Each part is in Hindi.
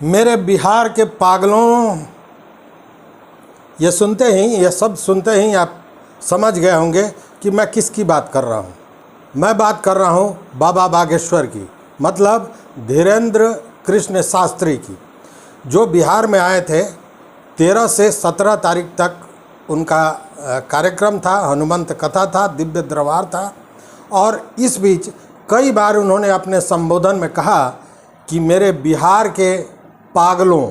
मेरे बिहार के पागलों, ये सब सुनते ही आप समझ गए होंगे कि मैं किसकी बात कर रहा हूँ। मैं बात कर रहा हूँ बाबा बागेश्वर की, मतलब धीरेन्द्र कृष्ण शास्त्री की, जो बिहार में आए थे। 13 से 17 तारीख तक उनका कार्यक्रम था, हनुमंत कथा था, दिव्य दरबार था। और इस बीच कई बार उन्होंने अपने संबोधन में कहा कि मेरे बिहार के पागलों।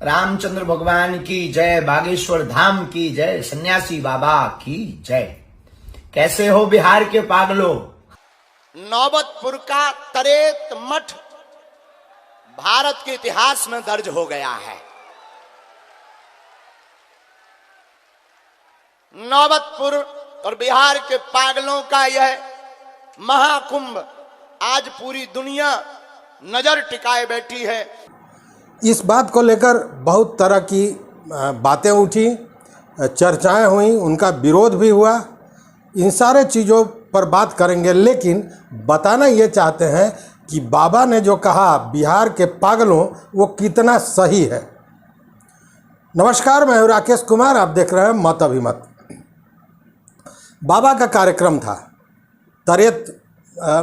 रामचंद्र भगवान की जय, बागेश्वर धाम की जय, सन्यासी बाबा की जय। कैसे हो बिहार के पागलों? नौबतपुर का तरेत मठ भारत के इतिहास में दर्ज हो गया है। नौबतपुर और बिहार के पागलों का यह महाकुंभ आज पूरी दुनिया नजर टिकाए बैठी है। इस बात को लेकर बहुत तरह की बातें उठी, चर्चाएं हुई, उनका विरोध भी हुआ। इन सारे चीज़ों पर बात करेंगे, लेकिन बताना ये चाहते हैं कि बाबा ने जो कहा बिहार के पागलों, वो कितना सही है। नमस्कार, मैं हूं राकेश कुमार, आप देख रहे हैं मत अभिमत। बाबा का कार्यक्रम था तरेत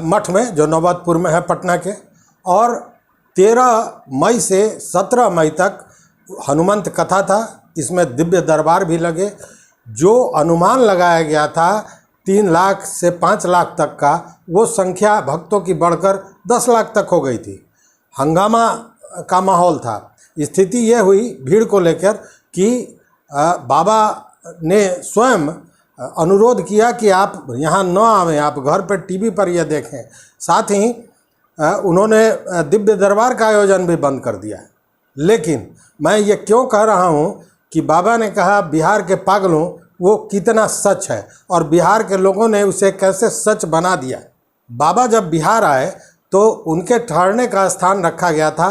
मठ में, जो नौबतपुर में है पटना के, और 13 मई से 17 मई तक हनुमंत कथा था। इसमें दिव्य दरबार भी लगे। जो अनुमान लगाया गया था 3 लाख से 5 लाख तक का, वो संख्या भक्तों की बढ़कर 10 लाख तक हो गई थी। हंगामा का माहौल था। स्थिति ये हुई भीड़ को लेकर कि बाबा ने स्वयं अनुरोध किया कि आप यहाँ न आवें, आप घर पर टीवी पर यह देखें। साथ ही उन्होंने दिव्य दरबार का आयोजन भी बंद कर दिया। लेकिन मैं ये क्यों कह रहा हूँ कि बाबा ने कहा बिहार के पागलों, वो कितना सच है और बिहार के लोगों ने उसे कैसे सच बना दिया। बाबा जब बिहार आए तो उनके ठहरने का स्थान रखा गया था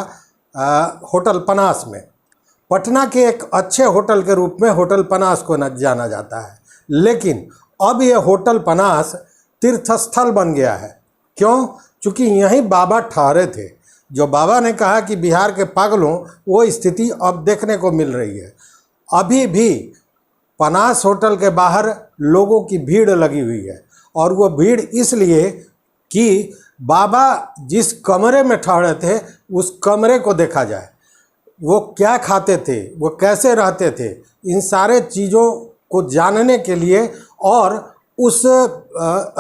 होटल पनास में। पटना के एक अच्छे होटल के रूप में होटल पनास को जाना जाता है। लेकिन अब ये होटल पनास तीर्थस्थल बन गया है। क्यों? चूँकि यहीं बाबा ठहरे थे। जो बाबा ने कहा कि बिहार के पागलों, वो स्थिति अब देखने को मिल रही है। अभी भी पनास होटल के बाहर लोगों की भीड़ लगी हुई है, और वो भीड़ इसलिए कि बाबा जिस कमरे में ठहरे थे उस कमरे को देखा जाए। वो क्या खाते थे, वो कैसे रहते थे, इन सारे चीज़ों को जानने के लिए, और उस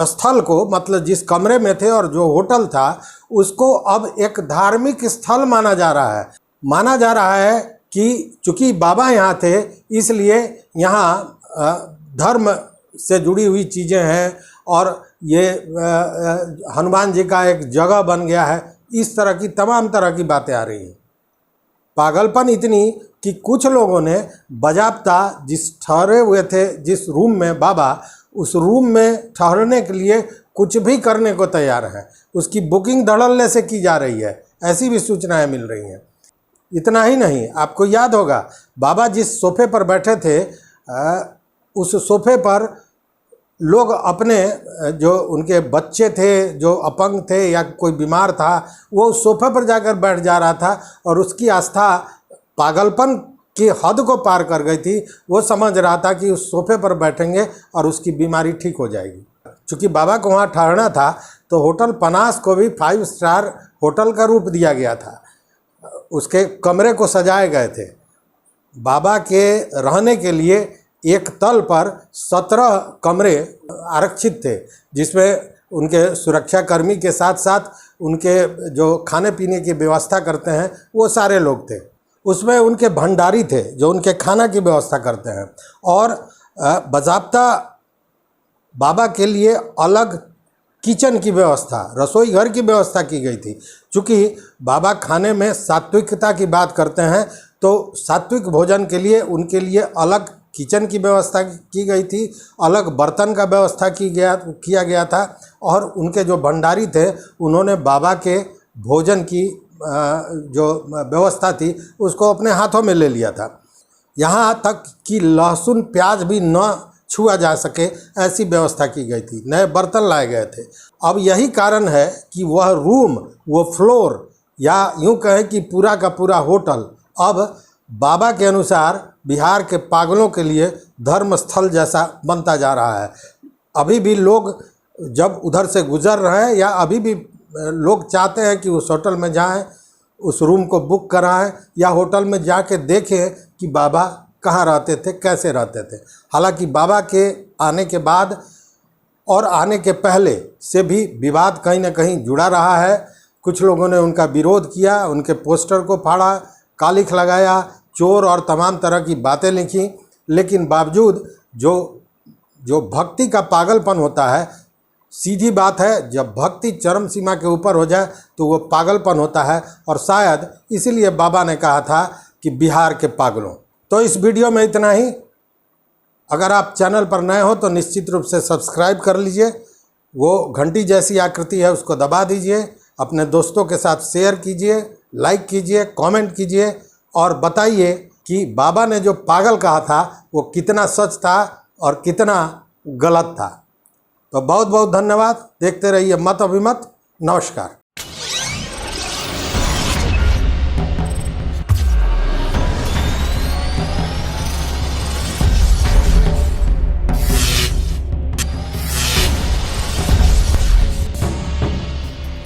स्थल को, मतलब जिस कमरे में थे और जो होटल था, उसको अब एक धार्मिक स्थल माना जा रहा है। माना जा रहा है कि चूँकि बाबा यहाँ थे, इसलिए यहाँ धर्म से जुड़ी हुई चीज़ें हैं, और ये हनुमान जी का एक जगह बन गया है। इस तरह की तमाम तरह की बातें आ रही हैं। पागलपन इतनी कि कुछ लोगों ने बजाबता जिस ठहरे हुए थे, जिस रूम में बाबा, उस रूम में ठहरने के लिए कुछ भी करने को तैयार है। उसकी बुकिंग धड़ल्ले से की जा रही है, ऐसी भी सूचनाएं मिल रही हैं। इतना ही नहीं, आपको याद होगा बाबा जिस सोफे पर बैठे थे, उस सोफे पर लोग अपने, जो उनके बच्चे थे, जो अपंग थे या कोई बीमार था, वो उस सोफे पर जाकर बैठ जा रहा था, और उसकी आस्था पागलपन की हद को पार कर गई थी। वो समझ रहा था कि उस सोफे पर बैठेंगे और उसकी बीमारी ठीक हो जाएगी। चूँकि बाबा को वहाँ ठहरना था, तो होटल पनास को भी 5 स्टार होटल का रूप दिया गया था। उसके कमरे को सजाए गए थे। बाबा के रहने के लिए एक तल पर 17 कमरे आरक्षित थे, जिसमें उनके सुरक्षाकर्मी के साथ साथ उनके जो खाने पीने की व्यवस्था करते हैं, वो सारे लोग थे। उसमें उनके भंडारी थे जो उनके खाना की व्यवस्था करते हैं, और बाज़ाब्ता बाबा के लिए अलग किचन की व्यवस्था, रसोई घर की व्यवस्था की गई थी। चूँकि बाबा खाने में सात्विकता की बात करते हैं, तो सात्विक भोजन के लिए उनके लिए अलग किचन की व्यवस्था की गई थी, अलग बर्तन का व्यवस्था किया गया था। और उनके जो भंडारी थे, उन्होंने बाबा के भोजन की जो व्यवस्था थी उसको अपने हाथों में ले लिया था। यहाँ तक कि लहसुन प्याज भी न छुआ जा सके, ऐसी व्यवस्था की गई थी। नए बर्तन लाए गए थे। अब यही कारण है कि वह रूम, वो फ्लोर या यूं कहें कि पूरा का पूरा होटल अब बाबा के अनुसार बिहार के पागलों के लिए धर्म स्थल जैसा बनता जा रहा है। अभी भी लोग जब उधर से गुजर रहे हैं या अभी भी लोग चाहते हैं कि उस होटल में जाएं, उस रूम को बुक कराएं या होटल में जाके देखें कि बाबा कहाँ रहते थे, कैसे रहते थे। हालांकि बाबा के आने के बाद और आने के पहले से भी विवाद कहीं ना कहीं जुड़ा रहा है। कुछ लोगों ने उनका विरोध किया, उनके पोस्टर को फाड़ा, कालिख लगाया, चोर और तमाम तरह की बातें लिखी, लेकिन बावजूद जो भक्ति का पागलपन होता है, सीधी बात है, जब भक्ति चरम सीमा के ऊपर हो जाए तो वो पागलपन होता है। और शायद इसीलिए बाबा ने कहा था कि बिहार के पागलों। तो इस वीडियो में इतना ही। अगर आप चैनल पर नए हो तो निश्चित रूप से सब्सक्राइब कर लीजिए, वो घंटी जैसी आकृति है उसको दबा दीजिए, अपने दोस्तों के साथ शेयर कीजिए, लाइक कीजिए, कमेंट कीजिए और बताइए कि बाबा ने जो पागल कहा था वो कितना सच था और कितना गलत था। तो बहुत बहुत धन्यवाद। देखते रहिए मत अभिमत। नमस्कार।